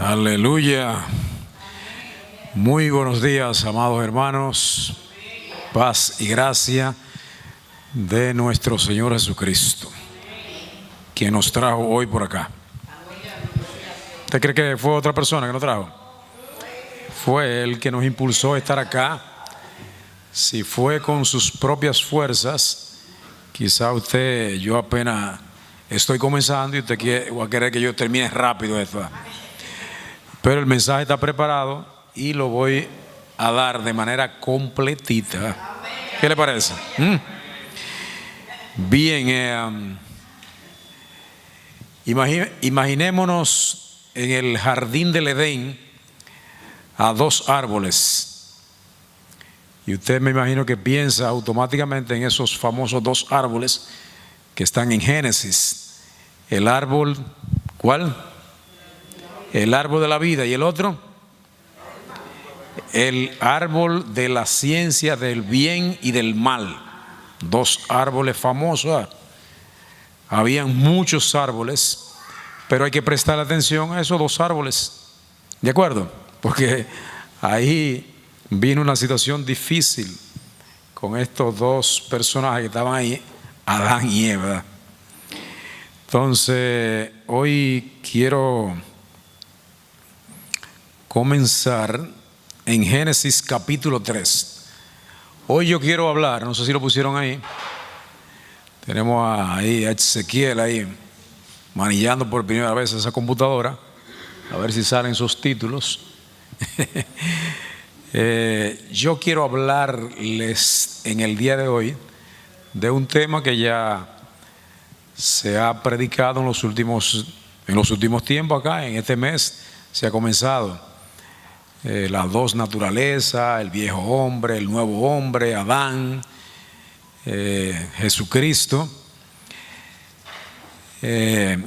Aleluya. Muy buenos días, amados hermanos. Paz y gracia de nuestro Señor Jesucristo, quien nos trajo hoy por acá. ¿Usted cree que fue otra persona que nos trajo? Fue Él que nos impulsó a estar acá. Si fue con sus propias fuerzas, quizá yo apenas estoy comenzando y usted va a querer que yo termine rápido esto. Pero el mensaje está preparado y lo voy a dar de manera completita. ¿Qué le parece? Bien, imaginémonos en el jardín del Edén a dos árboles. Y usted me imagino que piensa automáticamente en esos famosos dos árboles que están en Génesis. El árbol, ¿cuál? El árbol de la vida. ¿Y el otro? El árbol de la ciencia del bien y del mal. Dos árboles famosos. Habían muchos árboles, pero hay que prestar atención a esos dos árboles. ¿De acuerdo? Porque ahí vino una situación difícil con estos dos personajes que estaban ahí, Adán y Eva. Entonces, hoy quiero comenzar en Génesis capítulo 3. Hoy yo quiero hablar, no sé si lo pusieron ahí. Tenemos ahí a Ezequiel ahí manillando por primera vez esa computadora, a ver si salen sus títulos. Yo quiero hablarles en el día de hoy de un tema que ya se ha predicado en los últimos tiempos acá, en este mes se ha comenzado. Las dos naturalezas, el viejo hombre, el nuevo hombre, Adán, Jesucristo. Hay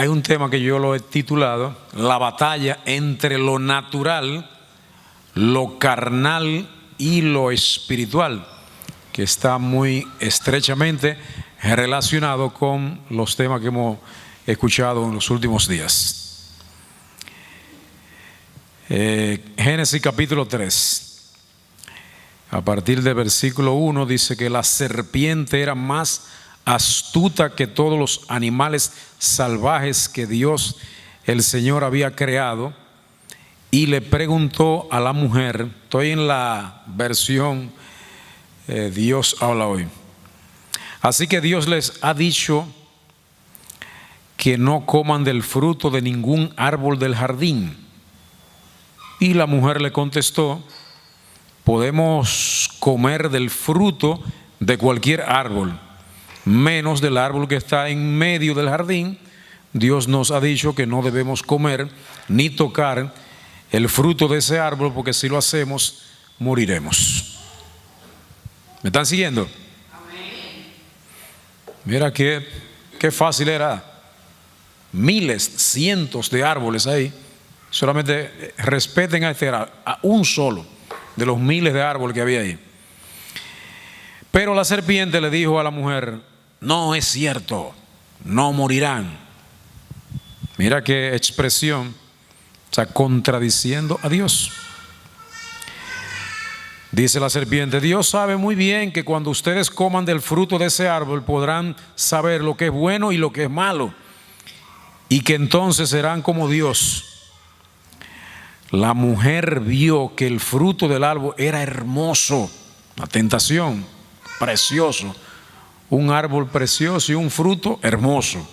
un tema que yo lo he titulado La batalla entre lo natural, lo carnal y lo espiritual, que está muy estrechamente relacionado con los temas que hemos escuchado en los últimos días. Génesis capítulo 3, a partir del versículo 1 dice que la serpiente era más astuta que todos los animales salvajes que Dios el Señor había creado, y le preguntó a la mujer. Estoy en la versión Dios habla hoy. Así que Dios les ha dicho que no coman del fruto de ningún árbol del jardín. Y la mujer le contestó: podemos comer del fruto de cualquier árbol, menos del árbol que está en medio del jardín. Dios nos ha dicho que no debemos comer ni tocar el fruto de ese árbol, porque si lo hacemos, moriremos. ¿Me están siguiendo? Mira qué fácil era. Miles, cientos de árboles ahí. Solamente respeten a un solo de los miles de árboles que había ahí. Pero la serpiente le dijo a la mujer: no es cierto, no morirán. Mira qué expresión, o sea, contradiciendo a Dios. Dice la serpiente: Dios sabe muy bien que cuando ustedes coman del fruto de ese árbol podrán saber lo que es bueno y lo que es malo, y que entonces serán como Dios. La mujer vio que el fruto del árbol era hermoso, una tentación, precioso, un árbol precioso y un fruto hermoso.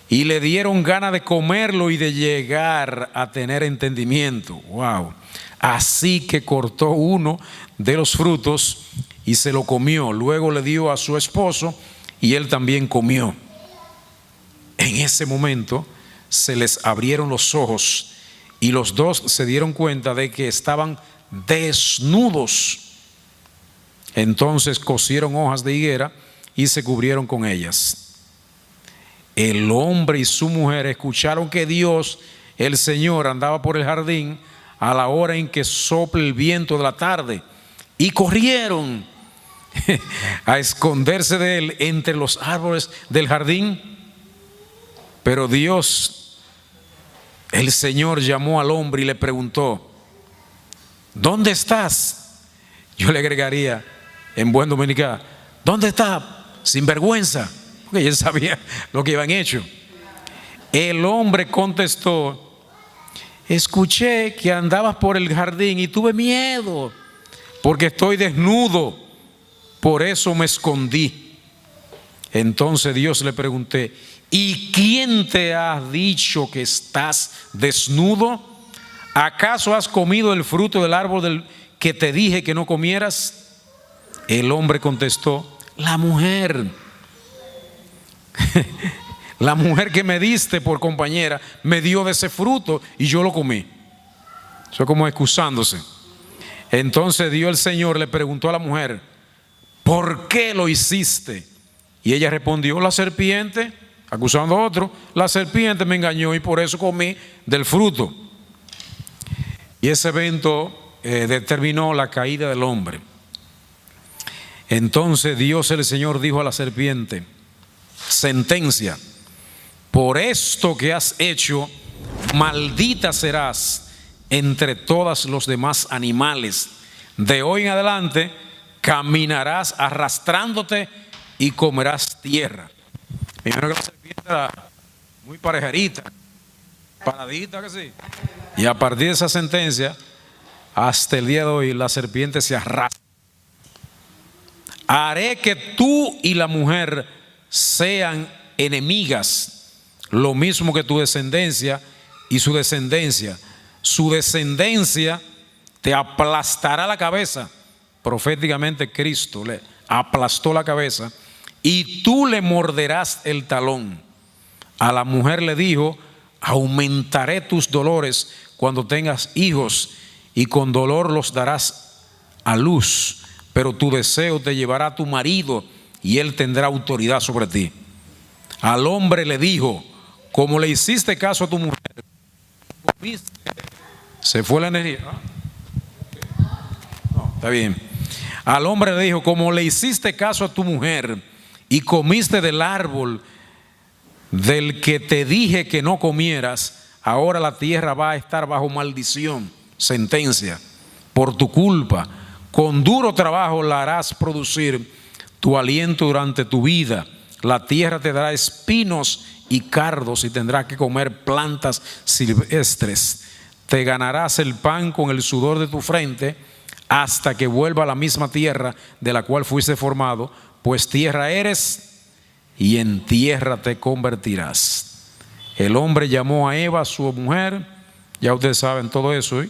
Y le dieron ganas de comerlo y de llegar a tener entendimiento. Wow. Así que cortó uno de los frutos y se lo comió. Luego le dio a su esposo y él también comió. En ese momento se les abrieron los ojos y los dos se dieron cuenta de que estaban desnudos. Entonces cosieron hojas de higuera y se cubrieron con ellas. El hombre y su mujer escucharon que Dios, el Señor, andaba por el jardín a la hora en que sopla el viento de la tarde, y corrieron a esconderse de él entre los árboles del jardín. Pero Dios el Señor llamó al hombre y le preguntó: ¿dónde estás? Yo le agregaría en buen dominicano: ¿dónde está? Sinvergüenza, porque él sabía lo que habían hecho. El hombre contestó: escuché que andabas por el jardín y tuve miedo, porque estoy desnudo, por eso me escondí. Entonces Dios le preguntó: ¿y quién te ha dicho que estás desnudo? ¿Acaso has comido el fruto del árbol del que te dije que no comieras? El hombre contestó: la mujer, la mujer que me diste por compañera me dio de ese fruto y yo lo comí. Eso es como excusándose. Entonces Dios el Señor le preguntó a la mujer: ¿por qué lo hiciste? Y ella respondió: la serpiente, acusando a otro, la serpiente me engañó y por eso comí del fruto. Y ese evento determinó la caída del hombre. Entonces Dios el Señor dijo a la serpiente: sentencia, por esto que has hecho, maldita serás entre todos los demás animales. De hoy en adelante caminarás arrastrándote y comerás tierra. Primero que la serpiente era muy parejerita, paradita, que sí. Y a partir de esa sentencia, hasta el día de hoy, la serpiente se arrastra. Haré que tú y la mujer sean enemigas, lo mismo que tu descendencia y su descendencia. Su descendencia te aplastará la cabeza. Proféticamente Cristo le aplastó la cabeza y tú le morderás el talón. A la mujer le dijo: aumentaré tus dolores cuando tengas hijos y con dolor los darás a luz, pero tu deseo te llevará a tu marido y él tendrá autoridad sobre ti. Al hombre le dijo: como le hiciste caso a tu mujer, se fue la energía. No, está bien. Al hombre le dijo: como le hiciste caso a tu mujer y comiste del árbol del que te dije que no comieras, ahora la tierra va a estar bajo maldición, sentencia, por tu culpa. Con duro trabajo la harás producir tu aliento durante tu vida. La tierra te dará espinos y cardos y tendrás que comer plantas silvestres. Te ganarás el pan con el sudor de tu frente hasta que vuelva a la misma tierra de la cual fuiste formado, pues tierra eres y en tierra te convertirás. El hombre llamó a Eva su mujer, ya ustedes saben todo eso,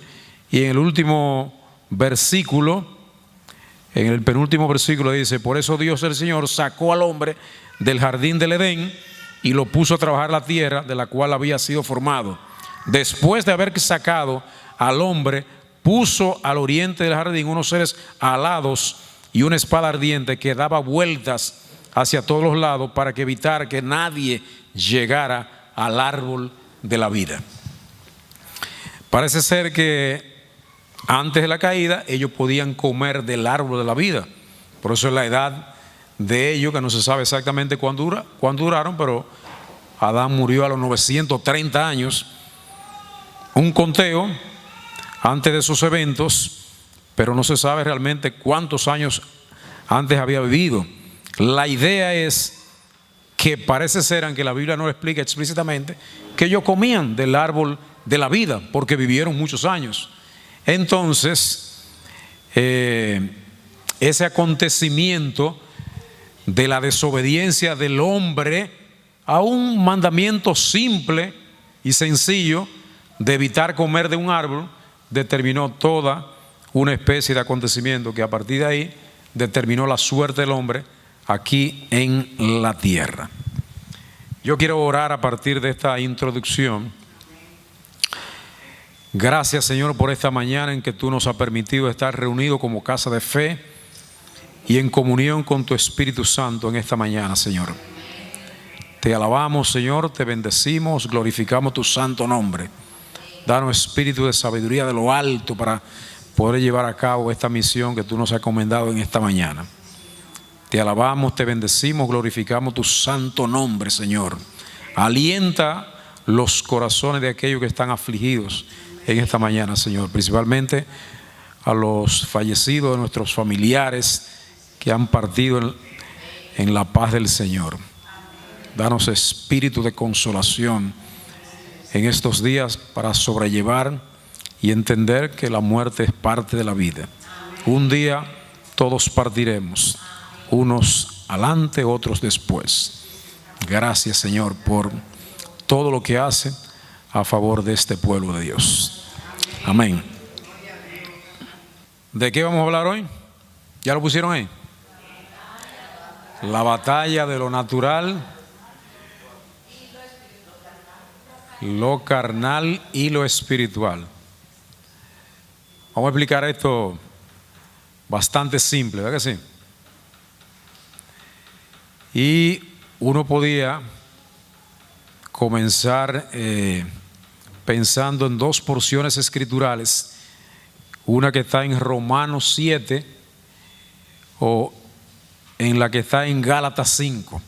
y en el último versículo, en el penúltimo versículo dice: por eso Dios el Señor sacó al hombre del jardín del Edén y lo puso a trabajar la tierra de la cual había sido formado. Después de haber sacado al hombre, puso al oriente del jardín unos seres alados y una espada ardiente que daba vueltas hacia todos los lados para que evitar que nadie llegara al árbol de la vida. Parece ser que antes de la caída ellos podían comer del árbol de la vida. Por eso es la edad de ellos, que no se sabe exactamente cuándo duraron, pero Adán murió a los 930 años. Un conteo antes de esos eventos, pero no se sabe realmente cuántos años antes había vivido. La idea es que parece ser, aunque la Biblia no lo explica explícitamente, que ellos comían del árbol de la vida porque vivieron muchos años. Entonces, ese acontecimiento de la desobediencia del hombre a un mandamiento simple y sencillo de evitar comer de un árbol, determinó toda una especie de acontecimiento que a partir de ahí determinó la suerte del hombre aquí en la tierra. Yo quiero orar a partir de esta introducción. Gracias, Señor, por esta mañana en que tú nos has permitido estar reunidos como casa de fe y en comunión con tu Espíritu Santo en esta mañana, Señor. Te alabamos, Señor, te bendecimos, glorificamos tu santo nombre. Danos espíritu de sabiduría de lo alto para poder llevar a cabo esta misión que tú nos has encomendado en esta mañana. Te alabamos, te bendecimos, glorificamos tu santo nombre, Señor. Alienta los corazones de aquellos que están afligidos en esta mañana, Señor, principalmente a los fallecidos de nuestros familiares que han partido en la paz del Señor. Danos espíritu de consolación en estos días para sobrellevar y entender que la muerte es parte de la vida. Un día todos partiremos, unos adelante, otros después. Gracias, Señor, por todo lo que hace a favor de este pueblo de Dios. Amén. ¿De qué vamos a hablar hoy? ¿Ya lo pusieron ahí? La batalla de lo natural, lo carnal y lo espiritual. Vamos a explicar esto bastante simple, ¿verdad que sí? Y uno podía comenzar pensando en dos porciones escriturales, una que está en Romanos 7 o en la que está en Gálatas 5.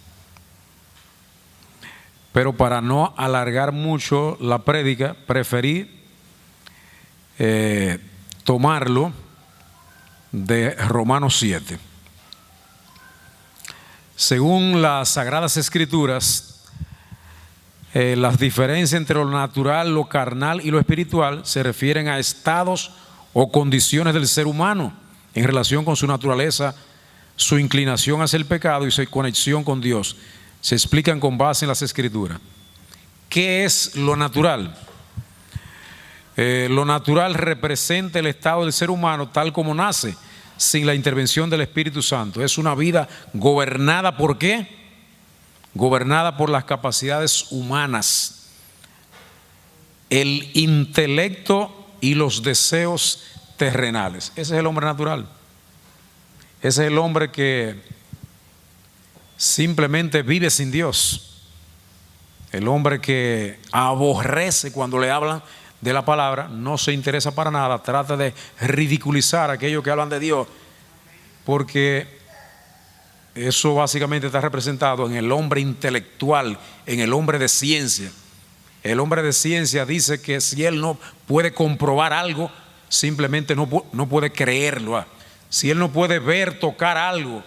Pero para no alargar mucho la prédica, preferí tomarlo de Romanos 7. Según las Sagradas Escrituras, las diferencias entre lo natural, lo carnal y lo espiritual se refieren a estados o condiciones del ser humano en relación con su naturaleza, su inclinación hacia el pecado y su conexión con Dios. Se explican con base en las Escrituras. ¿Qué es lo natural? Lo natural representa el estado del ser humano tal como nace, sin la intervención del Espíritu Santo. Es una vida gobernada ¿por qué? Gobernada por las capacidades humanas, el intelecto y los deseos terrenales. Ese es el hombre natural. Ese es el hombre que simplemente vive sin Dios. El hombre que aborrece cuando le hablan de la palabra, no se interesa para nada, trata de ridiculizar a aquellos que hablan de Dios, porque eso básicamente está representado en el hombre intelectual, en el hombre de ciencia. El hombre de ciencia dice que si él no puede comprobar algo, simplemente no puede creerlo. Si él no puede ver, tocar algo,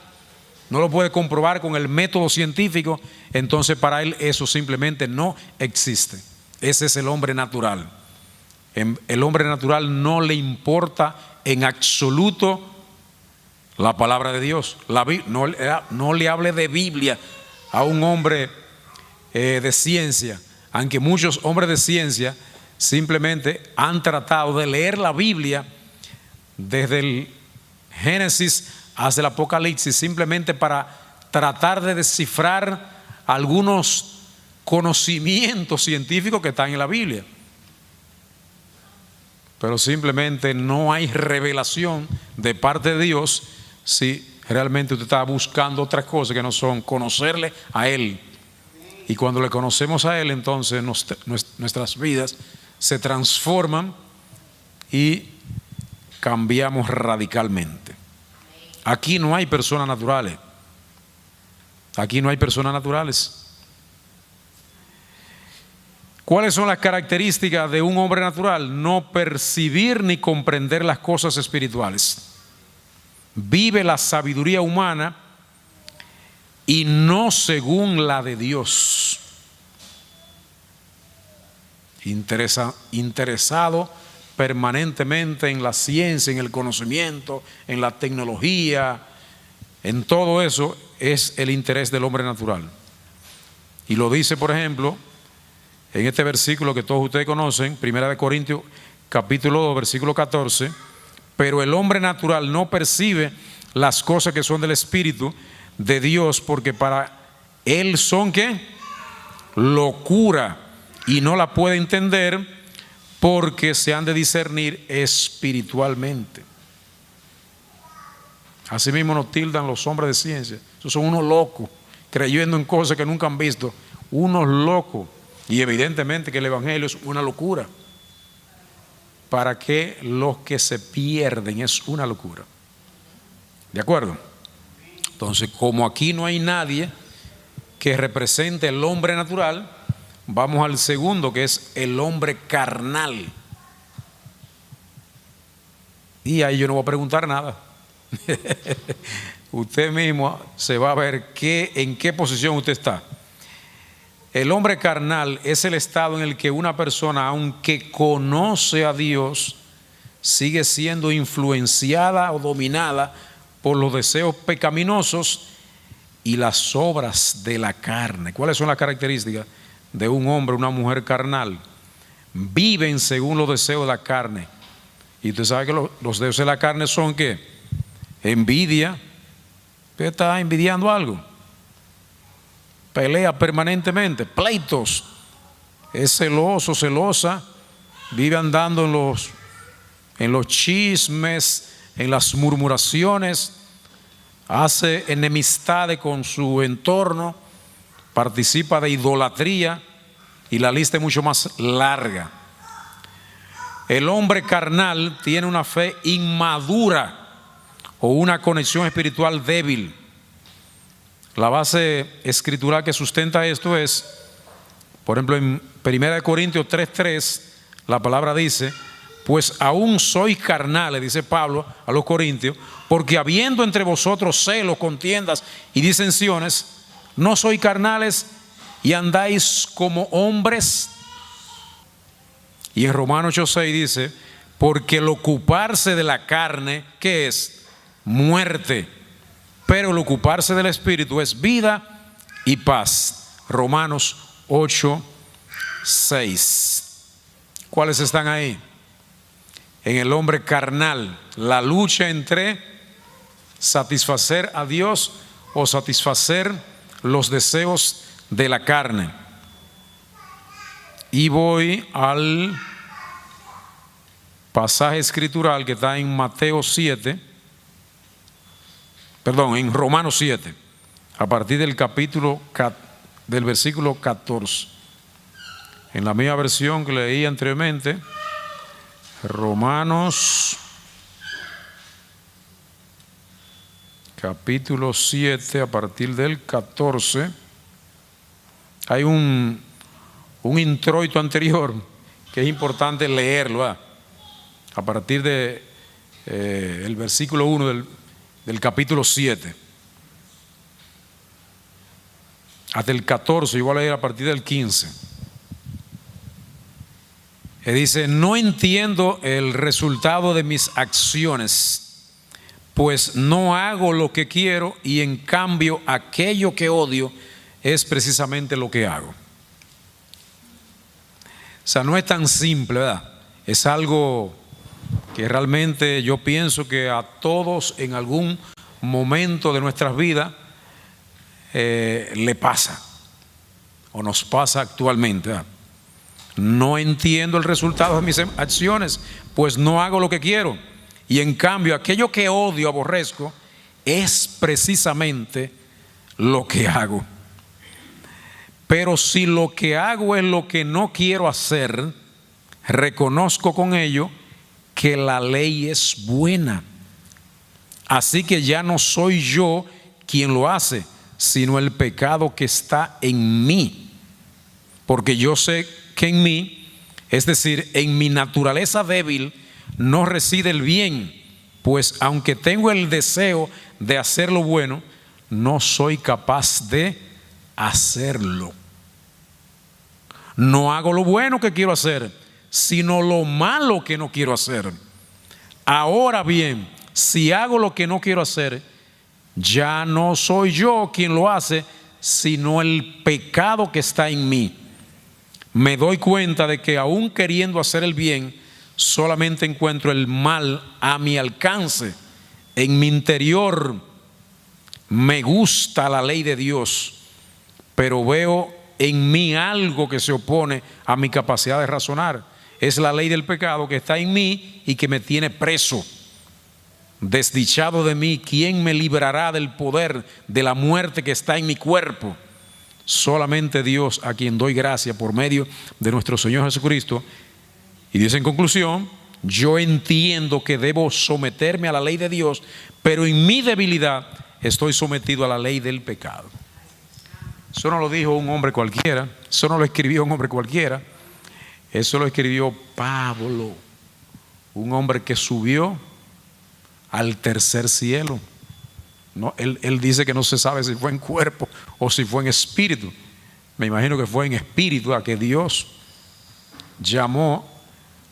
no lo puede comprobar con el método científico, entonces para él eso simplemente no existe. Ese es el hombre natural. El hombre natural no le importa en absoluto la palabra de Dios. No le hable de Biblia a un hombre de ciencia, aunque muchos hombres de ciencia simplemente han tratado de leer la Biblia desde el Génesis hasta el Apocalipsis, simplemente para tratar de descifrar algunos conocimientos científicos que están en la Biblia. Pero simplemente no hay revelación de parte de Dios si realmente usted está buscando otras cosas que no son conocerle a Él. Y cuando le conocemos a Él, entonces nuestras vidas se transforman y cambiamos radicalmente. Aquí no hay personas naturales. Aquí no hay personas naturales. ¿Cuáles son las características de un hombre natural? No percibir ni comprender las cosas espirituales. Vive la sabiduría humana y no según la de Dios. Interesado permanentemente en la ciencia, en el conocimiento, en la tecnología, en todo eso es el interés del hombre natural. Y lo dice, por ejemplo, en este versículo que todos ustedes conocen, 1 Corintios capítulo 2, versículo 14, pero el hombre natural no percibe las cosas que son del Espíritu de Dios, porque para él son ¿qué? Locura, y no la puede entender porque se han de discernir espiritualmente. Así mismo nos tildan los hombres de ciencia. Esos son unos locos, creyendo en cosas que nunca han visto. Unos locos. Y evidentemente que el Evangelio es una locura. Para que los que se pierden es una locura. ¿De acuerdo? Entonces, como aquí no hay nadie que represente el hombre natural, vamos al segundo, que es el hombre carnal. Y ahí yo no voy a preguntar nada. Usted mismo se va a ver en qué posición usted está. El hombre carnal es el estado en el que una persona, aunque conoce a Dios, sigue siendo influenciada o dominada por los deseos pecaminosos y las obras de la carne. ¿Cuáles son las características de un hombre o una mujer carnal? Viven según los deseos de la carne. Y usted sabe que los deseos de la carne son ¿qué? Envidia. Usted está envidiando algo. Pelea permanentemente, pleitos. Es celoso, celosa. Vive andando en los chismes, en las murmuraciones. Hace enemistades con su entorno. Participa de idolatría. Y la lista es mucho más larga. El hombre carnal tiene una fe inmadura o una conexión espiritual débil. La base escritural que sustenta esto es, por ejemplo, en 1 Corintios 3:3, la palabra dice: pues aún soy carnal, le dice Pablo a los corintios, porque habiendo entre vosotros celos, contiendas y disensiones, no sois carnales y andáis como hombres. Y en Romanos 8:6 dice: porque el ocuparse de la carne, ¿qué es? Muerte. Pero el ocuparse del Espíritu es vida y paz. Romanos 8:6. ¿Cuáles están ahí? En el hombre carnal, la lucha entre satisfacer a Dios o satisfacer los deseos de la carne. Y voy al pasaje escritural que está en en Romanos 7, a partir del del versículo 14. En la misma versión que leí anteriormente, Romanos capítulo 7, a partir del 14, hay un introito anterior que es importante leerlo, a partir de el versículo 1 del capítulo 7 hasta el 14. Yo voy a leer a partir del 15. Que dice: no entiendo el resultado de mis acciones, pues no hago lo que quiero, y en cambio aquello que odio es precisamente lo que hago. O sea, no es tan simple, ¿verdad? Es algo que realmente yo pienso que a todos en algún momento de nuestras vidas le pasa, o nos pasa actualmente, ¿verdad? No entiendo el resultado de mis acciones, pues no hago lo que quiero, y en cambio aquello que odio, aborrezco, es precisamente lo que hago. Pero si lo que hago es lo que no quiero hacer, reconozco con ello que la ley es buena. Así que ya no soy yo quien lo hace, sino el pecado que está en mí. Porque yo sé que en mí, es decir, en mi naturaleza débil, no reside el bien, pues aunque tengo el deseo de hacer lo bueno, no soy capaz de hacerlo. No hago lo bueno que quiero hacer, sino lo malo que no quiero hacer. Ahora bien, si hago lo que no quiero hacer, ya no soy yo quien lo hace, sino el pecado que está en mí. Me doy cuenta de que aún queriendo hacer el bien, solamente encuentro el mal a mi alcance. En mi interior me gusta la ley de Dios, pero veo en mí algo que se opone a mi capacidad de razonar. Es la ley del pecado que está en mí y que me tiene preso. Desdichado de mí, ¿quién me librará del poder de la muerte que está en mi cuerpo? Solamente Dios, a quien doy gracia por medio de nuestro Señor Jesucristo. Y dice en conclusión: yo entiendo que debo someterme a la ley de Dios, pero en mi debilidad estoy sometido a la ley del pecado. Eso no lo dijo un hombre cualquiera, eso no lo escribió un hombre cualquiera, eso lo escribió Pablo, un hombre que subió al tercer cielo. No, él dice que no se sabe si fue en cuerpo o si fue en espíritu. Me imagino que fue en espíritu, a que Dios llamó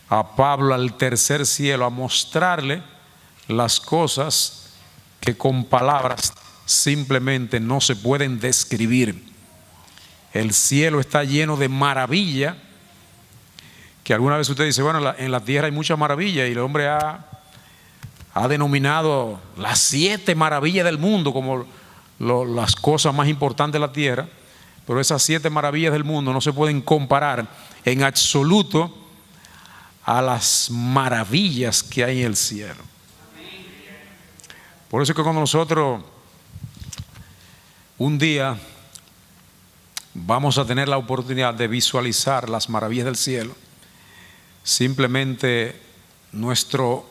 a Pablo al tercer cielo a mostrarle las cosas que con palabras simplemente no se pueden describir. El cielo está lleno de maravilla, que alguna vez usted dice, bueno, en la tierra hay muchas maravillas, y el hombre ha denominado las 7 maravillas del mundo como las cosas más importantes de la tierra, pero esas 7 maravillas del mundo no se pueden comparar en absoluto a las maravillas que hay en el cielo. Por eso es que cuando nosotros un día vamos a tener la oportunidad de visualizar las maravillas del cielo, simplemente nuestro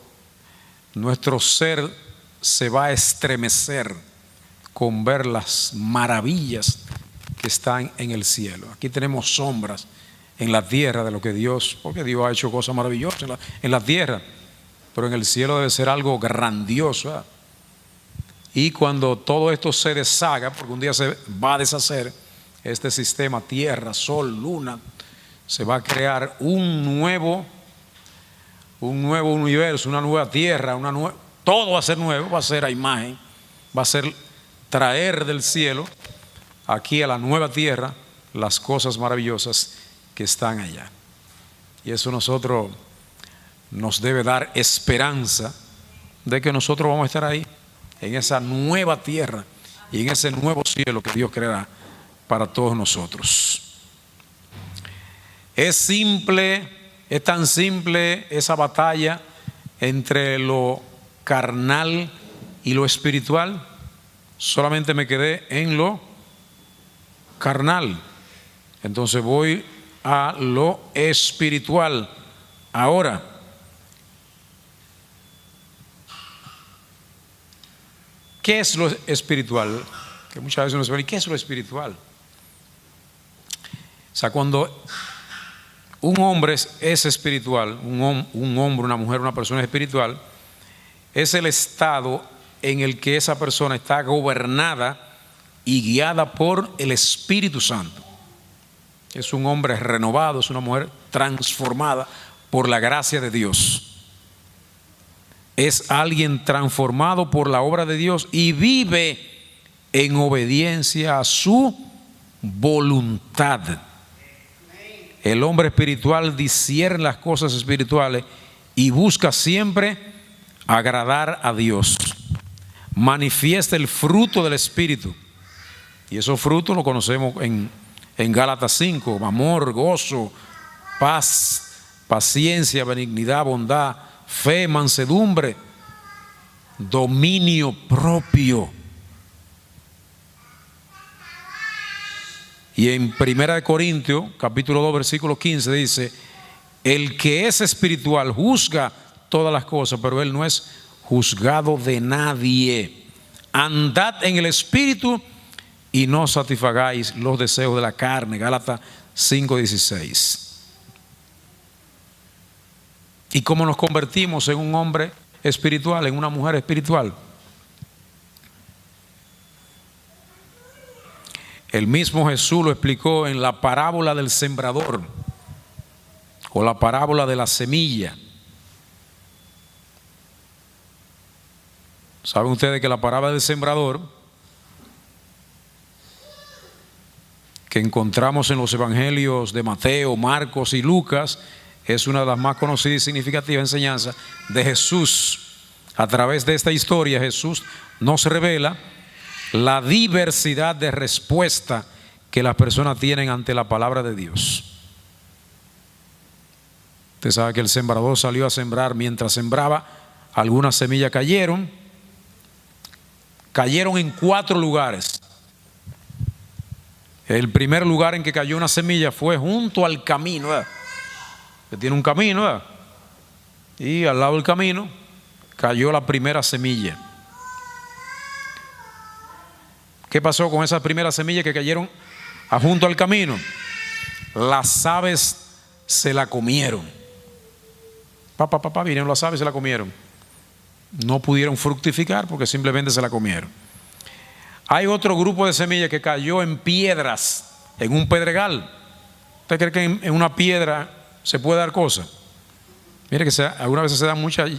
ser se va a estremecer con ver las maravillas que están en el cielo. Aquí tenemos sombras en la tierra de lo que Dios, porque Dios ha hecho cosas maravillosas en la tierra, pero en el cielo debe ser algo grandioso, ¿verdad? Y cuando todo esto se deshaga, porque un día se va a deshacer este sistema, tierra, sol, luna, se va a crear un nuevo universo, una nueva tierra, todo va a ser nuevo, va a ser a imagen, va a ser traer del cielo aquí a la nueva tierra las cosas maravillosas que están allá. Y eso nosotros nos debe dar esperanza de que nosotros vamos a estar ahí, en esa nueva tierra y en ese nuevo cielo que Dios creará para todos nosotros. Es simple, es tan simple esa batalla entre lo carnal y lo espiritual. Solamente me quedé en lo carnal. Entonces voy a lo espiritual. Ahora, ¿qué es lo espiritual? Que muchas veces uno se pregunta, ¿qué es lo espiritual? O sea, cuando un hombre es espiritual, un hombre, una mujer, una persona espiritual, es el estado en el que esa persona está gobernada y guiada por el Espíritu Santo. Es un hombre renovado, es una mujer transformada por la gracia de Dios. Es alguien transformado por la obra de Dios y vive en obediencia a su voluntad. El hombre espiritual discierne las cosas espirituales y busca siempre agradar a Dios. Manifiesta el fruto del Espíritu. Y esos frutos los conocemos en Gálatas 5: amor, gozo, paz, paciencia, benignidad, bondad, fe, mansedumbre, dominio propio. Y en 1 Corintios capítulo 2 versículo 15 dice: el que es espiritual juzga todas las cosas, pero él no es juzgado de nadie. Andad en el Espíritu y no satisfagáis los deseos de la carne. Gálatas 5:16. ¿Y cómo nos convertimos en un hombre espiritual, en una mujer espiritual? El mismo Jesús lo explicó en la parábola del sembrador, o la parábola de la semilla. ¿Saben ustedes que la parábola del sembrador, que encontramos en los evangelios de Mateo, Marcos y Lucas, es una de las más conocidas y significativas enseñanzas de Jesús? A través de esta historia Jesús nos revela la diversidad de respuesta que las personas tienen ante la palabra de Dios. Usted sabe que el sembrador salió a sembrar. Mientras sembraba, algunas semillas cayeron en 4 lugares. El primer lugar en que cayó una semilla fue junto al camino, ¿verdad? Que tiene un camino, ¿verdad? Y al lado del camino cayó la primera semilla. ¿Qué pasó con esas primeras semillas que cayeron junto al camino. Las aves se la comieron. Vinieron las aves y se la comieron. No pudieron fructificar porque simplemente se la comieron. Hay otro grupo de semillas que cayó en piedras, en un pedregal. ¿Usted cree que en una piedra se puede dar cosas? Mire que algunas veces se dan muchas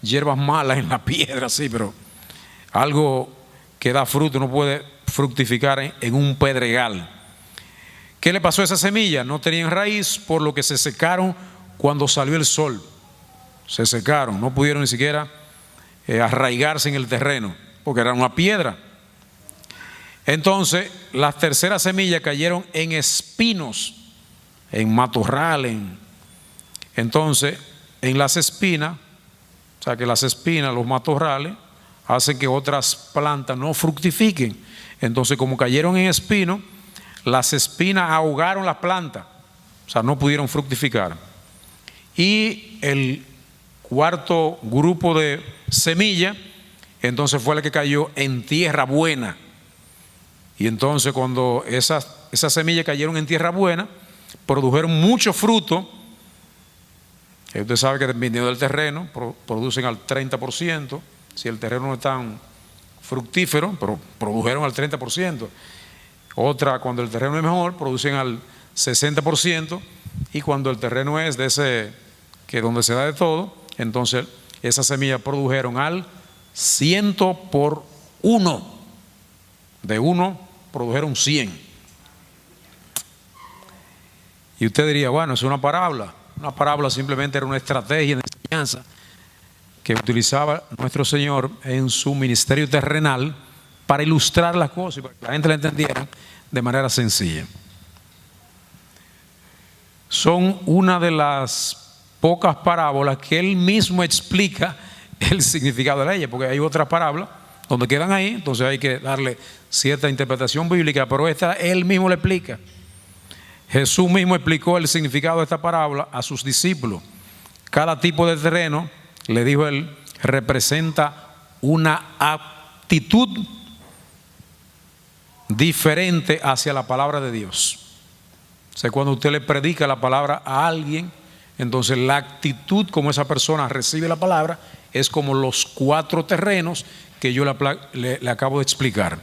hierbas malas en la piedra, sí, pero algo que da fruto no puede fructificar en un pedregal. ¿Qué le pasó a esa semilla? No tenían raíz, por lo que se secaron cuando salió el sol. Se secaron, no pudieron ni siquiera arraigarse en el terreno, porque era una piedra. Entonces, las terceras semillas cayeron en espinos, en matorral. Entonces, en las espinas, o sea que las espinas, los matorrales, hacen que otras plantas no fructifiquen. Entonces, como cayeron en espinos, las espinas ahogaron las plantas, o sea, no pudieron fructificar. Y el cuarto grupo de semillas, entonces fue el que cayó en tierra buena. Y entonces cuando esas semillas cayeron en tierra buena, produjeron mucho fruto. Usted sabe que dependiendo del terreno, producen al 30%. Si el terreno no es tan fructífero, pero produjeron al 30%. Otra, cuando el terreno es mejor, producen al 60%. Y cuando el terreno es de ese, que donde se da de todo, entonces esas semillas produjeron al 100 por 1. De 1 produjeron 100. Y usted diría, bueno, es una parábola. Una parábola simplemente era una estrategia de enseñanza que utilizaba nuestro Señor en su ministerio terrenal para ilustrar las cosas y para que la gente la entendiera de manera sencilla. Son una de las pocas parábolas que él mismo explica el significado de ellas, porque hay otras parábolas donde quedan ahí, entonces hay que darle cierta interpretación bíblica, pero esta él mismo le explica. Jesús mismo explicó el significado de esta parábola a sus discípulos. Cada tipo de terreno, le dijo él, representa una actitud diferente hacia la palabra de Dios. O sea, cuando usted le predica la palabra a alguien, entonces la actitud como esa persona recibe la palabra es como los 4 terrenos que yo le acabo de explicar.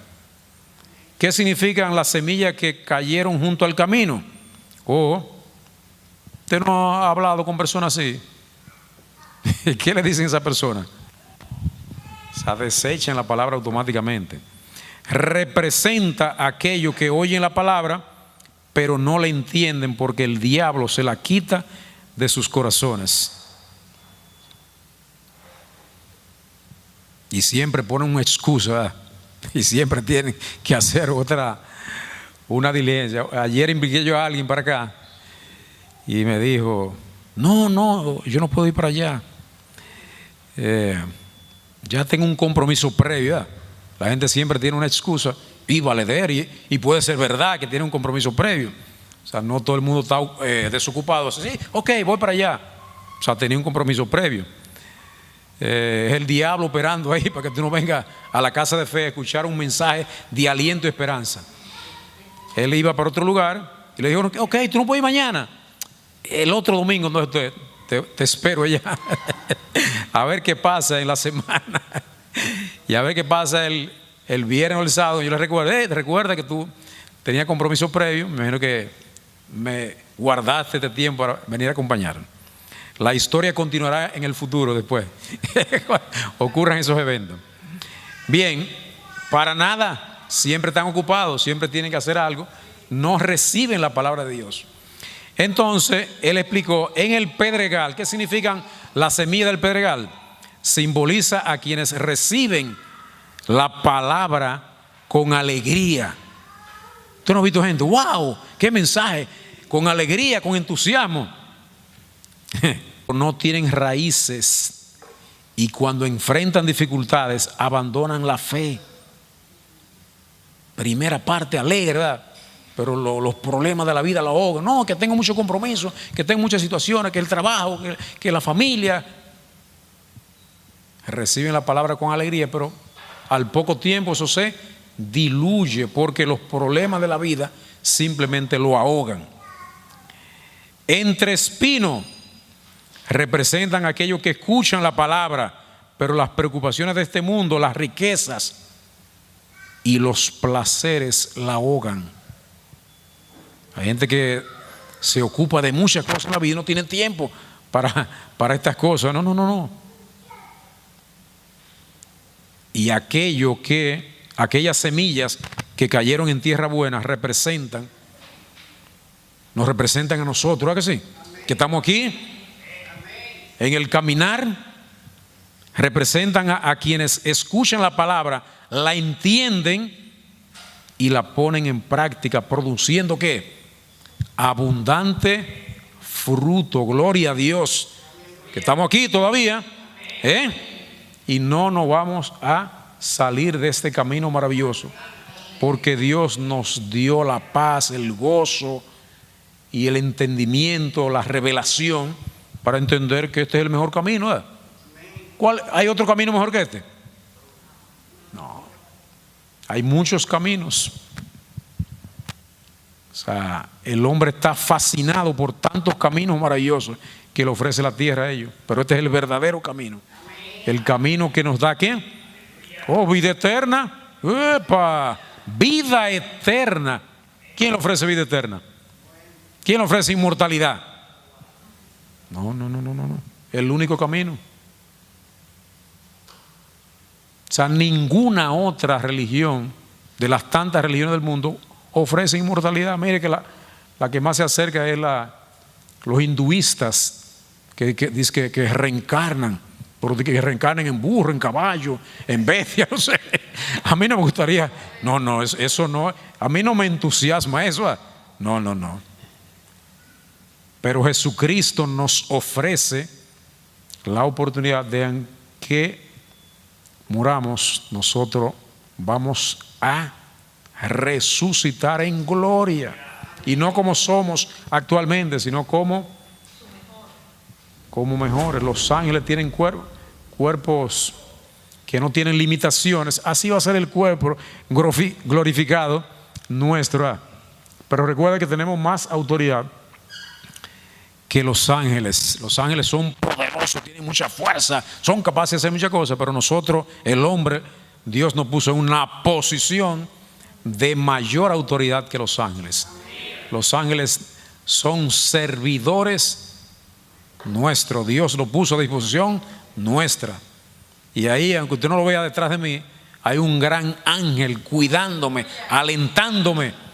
¿Qué significan las semillas que cayeron junto al camino? Usted no ha hablado con personas así. ¿Qué le dicen a esa persona? O sea, desechan la palabra automáticamente. Representa aquello que oyen la palabra, pero no la entienden porque el diablo se la quita de sus corazones. Y siempre ponen una excusa, ¿verdad? Y siempre tienen que hacer una diligencia. Ayer invité yo a alguien para acá y me dijo, no, yo no puedo ir para allá. Ya tengo un compromiso previo, ¿verdad? La gente siempre tiene una excusa y valedera, y puede ser verdad que tiene un compromiso previo. O sea, no todo el mundo está desocupado. Así, sí, ok, voy para allá. O sea, tenía un compromiso previo. Es el diablo operando ahí para que tú no vengas a la casa de fe a escuchar un mensaje de aliento y esperanza. Él iba para otro lugar y le dijo, ok, tú no puedes ir mañana. El otro domingo, no, te espero allá. A ver qué pasa en la semana. Y a ver qué pasa el viernes o el sábado. Yo le recuerdo, recuerda que tú tenías compromiso previo. Me imagino que me guardaste este tiempo para venir a acompañarme. La historia continuará en el futuro después. Ocurran esos eventos. Bien, para nada, siempre están ocupados, siempre tienen que hacer algo, no reciben la palabra de Dios. Entonces, él explicó en el pedregal. ¿Qué significan la semilla del pedregal? Simboliza a quienes reciben la palabra con alegría. ¿Tú no has visto gente? ¡Wow! ¡Qué mensaje! Con alegría, con entusiasmo. No tienen raíces y cuando enfrentan dificultades abandonan la fe. Primera parte alegre, ¿verdad? Pero los problemas de la vida la ahogan. No, que tengo mucho compromiso, que tengo muchas situaciones, que el trabajo, que la familia. Reciben la palabra con alegría, pero al poco tiempo eso se diluye porque los problemas de la vida simplemente lo ahogan. Entre espinos representan a aquellos que escuchan la palabra, pero las preocupaciones de este mundo, las riquezas y los placeres la ahogan. Hay gente que se ocupa de muchas cosas en la vida y no tiene tiempo para estas cosas. No. Y aquellas semillas que cayeron en tierra buena nos representan a nosotros, ¿verdad que sí? Que estamos aquí en el caminar, representan a quienes escuchan la palabra, la entienden y la ponen en práctica, produciendo ¿qué? Abundante fruto. Gloria a Dios, que estamos aquí todavía, y no nos vamos a salir de este camino maravilloso, porque Dios nos dio la paz, el gozo y el entendimiento, la revelación para entender que este es el mejor camino, ¿eh? ¿Hay otro camino mejor que este? No, hay muchos caminos. O sea, el hombre está fascinado por tantos caminos maravillosos que le ofrece la tierra a ellos, pero este es el verdadero camino. El camino que nos da ¿qué? Oh, vida eterna. ¡Epa! Vida eterna. ¿Quién le ofrece vida eterna? ¿Quién le ofrece inmortalidad? No. El único camino. O sea, ninguna otra religión de las tantas religiones del mundo ofrece inmortalidad. Mire que la que más se acerca es los hinduistas que dicen que reencarnan, pero que reencarnen en burro, en caballo, en bestia, no sé. A mí no me gustaría, no, eso no, a mí no me entusiasma eso. No. Pero Jesucristo nos ofrece la oportunidad de que muramos, nosotros vamos a resucitar en gloria, y no como somos actualmente, sino como mejores. Los ángeles tienen cuerpos que no tienen limitaciones. Así va a ser el cuerpo glorificado nuestro. Pero recuerda que tenemos más autoridad que los ángeles. Los ángeles son poderosos, tienen mucha fuerza, son capaces de hacer muchas cosas, pero nosotros, el hombre, Dios nos puso en una posición de mayor autoridad que los ángeles. Los ángeles son servidores nuestros. Dios lo puso a disposición nuestra. Y ahí, aunque usted no lo vea detrás de mí, hay un gran ángel cuidándome, alentándome.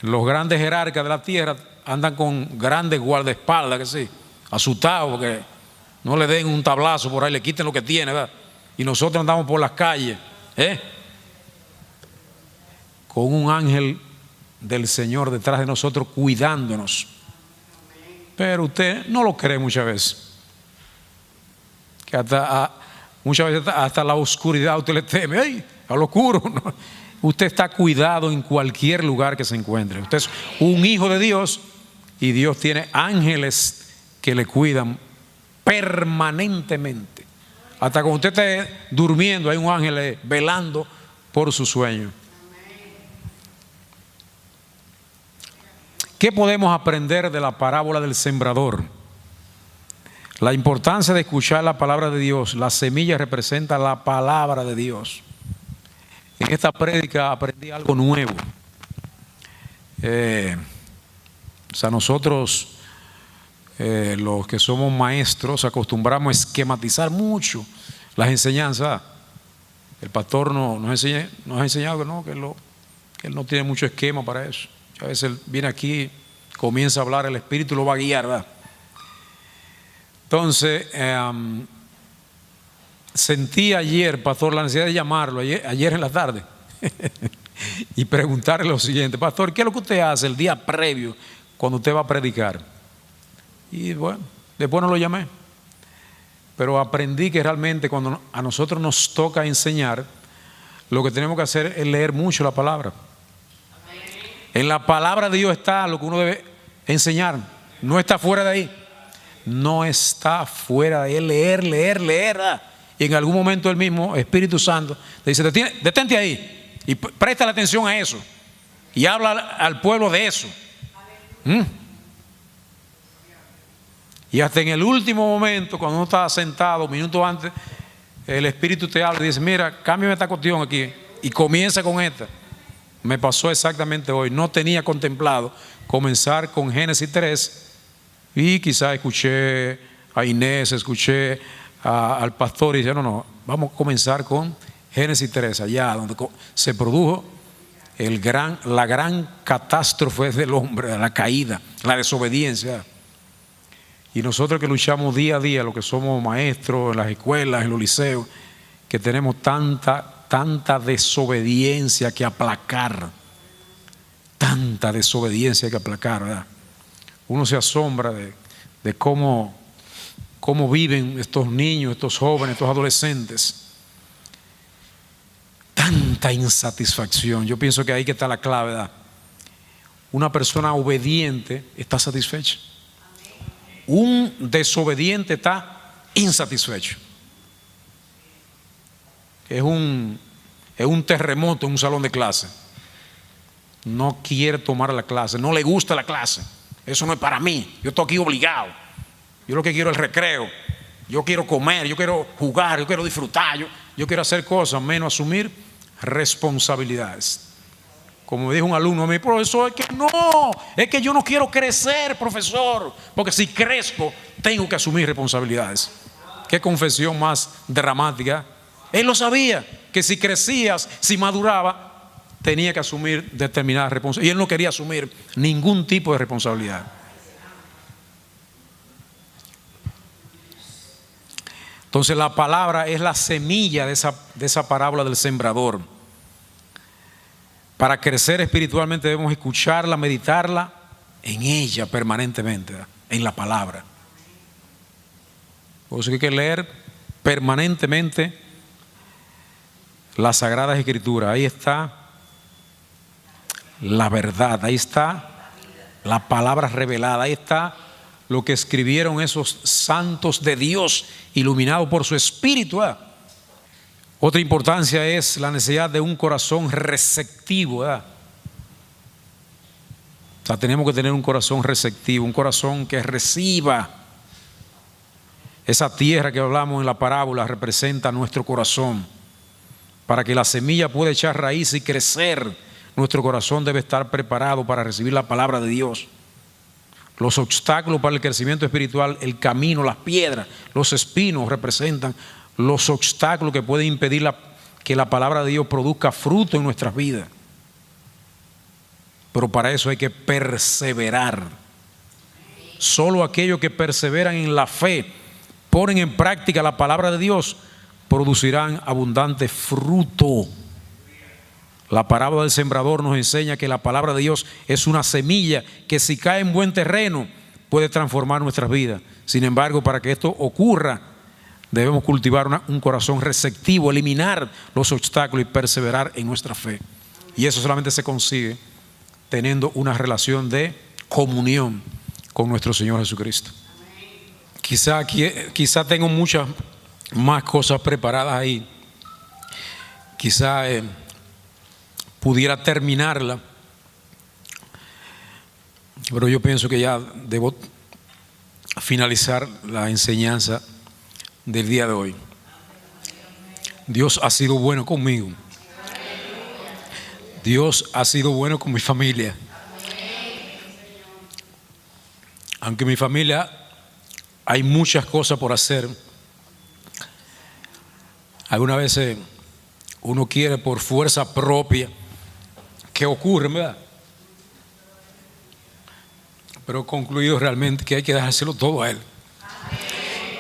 Los grandes jerarcas de la tierra andan con grandes guardaespaldas, que sí, asustados porque no le den un tablazo por ahí, le quiten lo que tiene, ¿verdad? Y nosotros andamos por las calles, con un ángel del Señor detrás de nosotros cuidándonos. Pero usted no lo cree muchas veces, que muchas veces hasta la oscuridad usted le teme. ¡Ay! Al oscuro, ¿no? Usted está cuidado en cualquier lugar que se encuentre. Usted es un hijo de Dios y Dios tiene ángeles que le cuidan permanentemente. Hasta cuando usted esté durmiendo hay un ángel velando por su sueño. ¿Qué podemos aprender de la parábola del sembrador? La importancia de escuchar la palabra de Dios. La semilla representa la palabra de Dios. En esta prédica aprendí algo nuevo. O sea, nosotros, los que somos maestros, acostumbramos a esquematizar mucho las enseñanzas. El pastor nos ha enseñado que él no tiene mucho esquema para eso. A veces él viene aquí, comienza a hablar, el Espíritu lo va a guiar, ¿verdad? Entonces, sentí ayer, pastor, la necesidad de llamarlo, ayer en la tarde, y preguntarle lo siguiente: pastor, ¿qué es lo que usted hace el día previo cuando usted va a predicar? Y bueno, después no lo llamé, pero aprendí que realmente cuando a nosotros nos toca enseñar, lo que tenemos que hacer es leer mucho la palabra. En la palabra de Dios está lo que uno debe enseñar, no está fuera de ahí. No está fuera de él. Leer, y en algún momento el mismo Espíritu Santo te dice, detente ahí y presta la atención a eso y habla al pueblo de eso. Y hasta en el último momento, cuando uno está sentado, minutos antes, el Espíritu te habla y dice, mira, cámbiame esta cuestión aquí y comienza con esta. Me pasó exactamente hoy. No tenía contemplado comenzar con Génesis 3 y quizás escuché a Inés, escuché al pastor y dice, no, vamos a comenzar con Génesis 3, allá donde se produjo la gran catástrofe del hombre, la caída, la desobediencia. Y nosotros que luchamos día a día, los que somos maestros en las escuelas, en los liceos, que tenemos tanta desobediencia que aplacar, tanta desobediencia que aplacar, ¿verdad? Uno se asombra de cómo viven estos niños, estos jóvenes, estos adolescentes. Tanta insatisfacción. Yo pienso que ahí que está la clave, ¿verdad? Una persona obediente está satisfecha. Un desobediente está insatisfecho. Es un terremoto en un salón de clase. No quiere tomar la clase, no le gusta la clase. Eso no es para mí, yo estoy aquí obligado. Yo lo que quiero es el recreo. Yo quiero comer, yo quiero jugar, yo quiero disfrutar, yo quiero hacer cosas, menos asumir responsabilidades. Como me dijo un alumno a mi profesor, es que yo no quiero crecer, profesor, porque si crezco tengo que asumir responsabilidades. Qué confesión más dramática. Él lo sabía, que si crecías, si maduraba, tenía que asumir determinadas responsabilidades. Y él no quería asumir ningún tipo de responsabilidad. Entonces la palabra es la semilla de esa parábola del sembrador. Para crecer espiritualmente debemos escucharla, meditarla en ella permanentemente, ¿verdad? En la palabra. Por eso hay que leer permanentemente las Sagradas Escrituras. Ahí está la verdad, ahí está la palabra revelada, ahí está lo que escribieron esos santos de Dios, iluminados por su Espíritu, ¿verdad? Otra importancia es la necesidad de un corazón receptivo, ¿verdad? O sea, tenemos que tener un corazón receptivo, un corazón que reciba. Esa tierra que hablamos en la parábola representa nuestro corazón. Para que la semilla pueda echar raíz y crecer, nuestro corazón debe estar preparado para recibir la palabra de Dios. Los obstáculos para el crecimiento espiritual, el camino, las piedras, los espinos representan los obstáculos que pueden impedir que la palabra de Dios produzca fruto en nuestras vidas. Pero para eso hay que perseverar. Solo aquellos que perseveran en la fe, ponen en práctica la palabra de Dios, producirán abundante fruto. La parábola del sembrador nos enseña que la palabra de Dios es una semilla que si cae en buen terreno puede transformar nuestras vidas. Sin embargo, para que esto ocurra, debemos cultivar un corazón receptivo, eliminar los obstáculos y perseverar en nuestra fe. Y eso solamente se consigue teniendo una relación de comunión con nuestro Señor Jesucristo. Quizá tengo muchas más cosas preparadas ahí. Quizá pudiera terminarla, pero yo pienso que ya debo finalizar la enseñanza del día de hoy. Dios ha sido bueno conmigo. Dios ha sido bueno con mi familia. Aunque en mi familia hay muchas cosas por hacer, algunas veces uno quiere por fuerza propia que ocurre, ¿verdad? Pero he concluido realmente que hay que dejárselo todo a Él.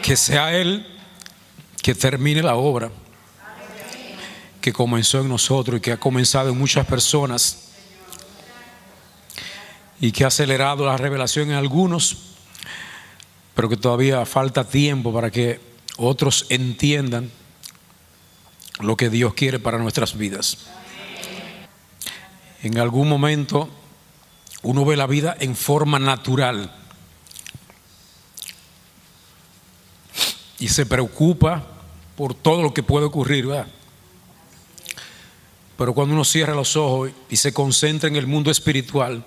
Que sea Él que termine la obra que comenzó en nosotros y que ha comenzado en muchas personas y que ha acelerado la revelación en algunos, pero que todavía falta tiempo para que otros entiendan lo que Dios quiere para nuestras vidas. En algún momento uno ve la vida en forma natural y se preocupa por todo lo que puede ocurrir, ¿verdad? Pero cuando uno cierra los ojos y se concentra en el mundo espiritual,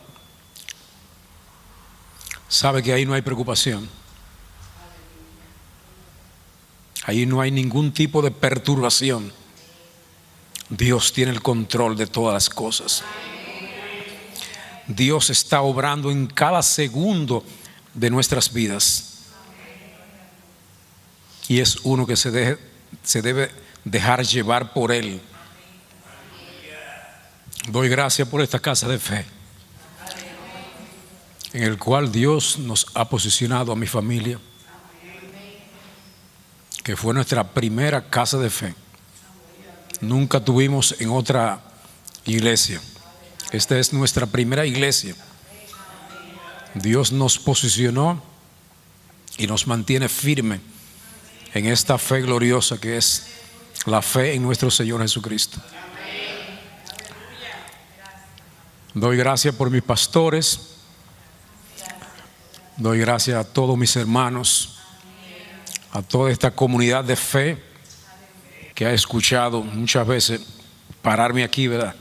sabe que ahí no hay preocupación. Ahí no hay ningún tipo de perturbación. Dios tiene el control de todas las cosas. Dios está obrando en cada segundo de nuestras vidas. Y es uno que se debe dejar llevar por Él. Doy gracias por esta casa de fe, en el cual Dios nos ha posicionado a mi familia, que fue nuestra primera casa de fe. Nunca tuvimos en otra iglesia. Esta es nuestra primera iglesia. Dios nos posicionó y nos mantiene firme en esta fe gloriosa que es la fe en nuestro Señor Jesucristo. Doy gracias por mis pastores. Doy gracias a todos mis hermanos, a toda esta comunidad de fe que ha escuchado muchas veces pararme aquí, ¿verdad?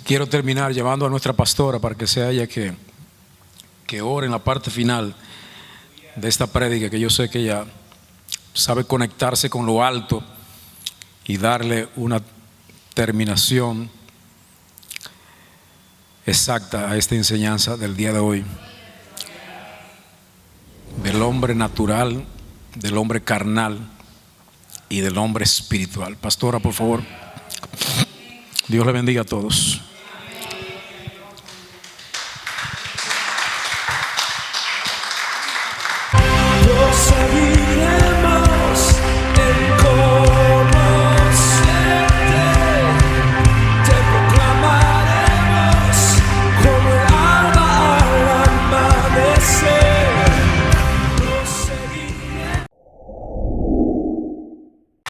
Quiero terminar llamando a nuestra pastora para que sea ella que ore en la parte final de esta prédica, que yo sé que ella sabe conectarse con lo alto y darle una terminación exacta a esta enseñanza del día de hoy, del hombre natural, del hombre carnal y del hombre espiritual. Pastora, por favor. Dios le bendiga a todos. Yo sabía